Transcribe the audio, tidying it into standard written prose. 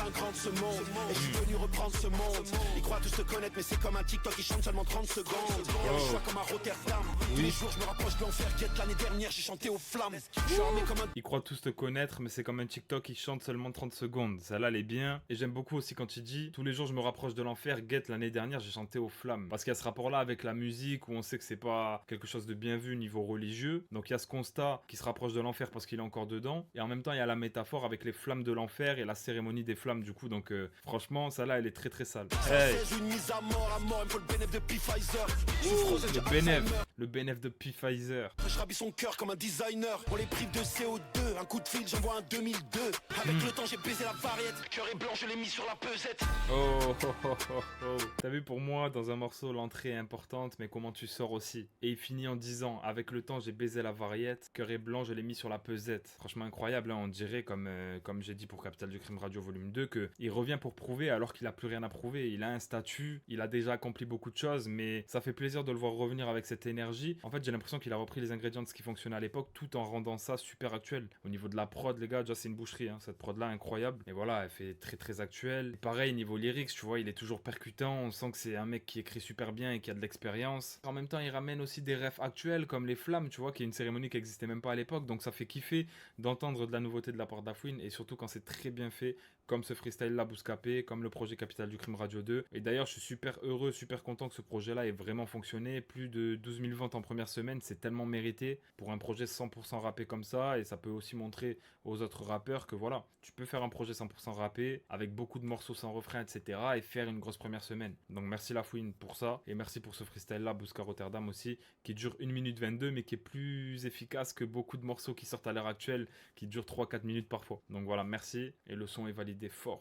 un grand de ce monde. Et je suis venu reprendre ce monde. Ils croient tous te connaître, mais c'est comme un TikTok qui chante seulement 30 secondes. Y'a un choix comme à Rotterdam. Tous les jours, je me rapproche de l'enfer. Guette, l'année dernière, j'ai chanté aux flammes. Je suis armé comme un. Ils croient tous te connaître, mais c'est comme un TikTok qui chante seulement 30 secondes. Celle-là, elle est bien. Et j'aime beaucoup aussi quand il dit tous les jours, je me rapproche de l'enfer. Guette, l'année dernière, j'ai chanté aux flammes. Parce qu'il y a ce rapport-là avec la musique où on sait que c'est pas quelque chose de bien vu niveau religieux. Donc il y a ce constat qui se rapproche de l'enfer parce qu'il est encore dedans. Et en même temps, il y a la métaphore avec les flammes de l'enfer et la cérémonie des flammes du coup. Donc franchement, celle-là, elle est très très sale. Hey. Une mise à mort, il me faut le bénéf de Pfizer. Le bénéf de Pfizer. Je rabis son cœur comme un designer. On les prive de CO2. Un coup de fil, j'envoie un 2002. Avec le temps, j'ai baisé la variette. Cœur est blanc, je l'ai mis sur la pesette. Oh, oh, oh, oh, oh. T'as vu, pour moi, dans un morceau, l'entrée est importante, mais comment tu sors aussi. Et il finit en disant, avec le temps, j'ai baisé la variette. Cœur est blanc, je l'ai mis sur la pesette. Franchement incroyable, hein, on dirait, comme j'ai dit pour Capital du Crime Radio Volume 2, qu'il revient pour prouver alors qu'il a plus rien à prouver. Il a un statut, il a déjà accompli beaucoup de choses, mais ça fait plaisir de le voir revenir avec cette énergie. En fait, j'ai l'impression qu'il a repris les ingrédients de ce qui fonctionnait à l'époque, tout en rendant ça super actuel. Au niveau de la prod, les gars, déjà c'est une boucherie, hein, cette prod-là incroyable. Et voilà, elle fait très très actuelle. Et pareil, niveau lyrics, tu vois, il est toujours percutant. On sent que c'est un mec qui écrit super bien et qui a de l'expérience. En même temps, il ramène aussi des refs actuels comme les flammes, tu vois, qui est une cérémonie qui existait même pas à l'époque. Donc ça fait kiffer d'entendre de la nouveauté de la part d'Afouine et surtout quand c'est très bien fait, comme ce freestyle-là Bouscapé, comme le projet Capital du Crime Radio 2. Et d'ailleurs, je suis super heureux, super content que ce projet-là ait vraiment fonctionné. Plus de 12 000 ventes en première semaine, c'est tellement mérité pour un projet 100% rappé comme ça. Et ça peut aussi montrer aux autres rappeurs que voilà, tu peux faire un projet 100% rappé avec beaucoup de morceaux sans refrain, etc. et faire une grosse première semaine. Donc merci Lafouine pour ça. Et merci pour ce freestyle-là, Bousca Rotterdam aussi, qui dure 1 minute 22, mais qui est plus efficace que beaucoup de morceaux qui sortent à l'heure actuelle, qui durent 3-4 minutes parfois. Donc voilà, merci. Et le son est validé fort.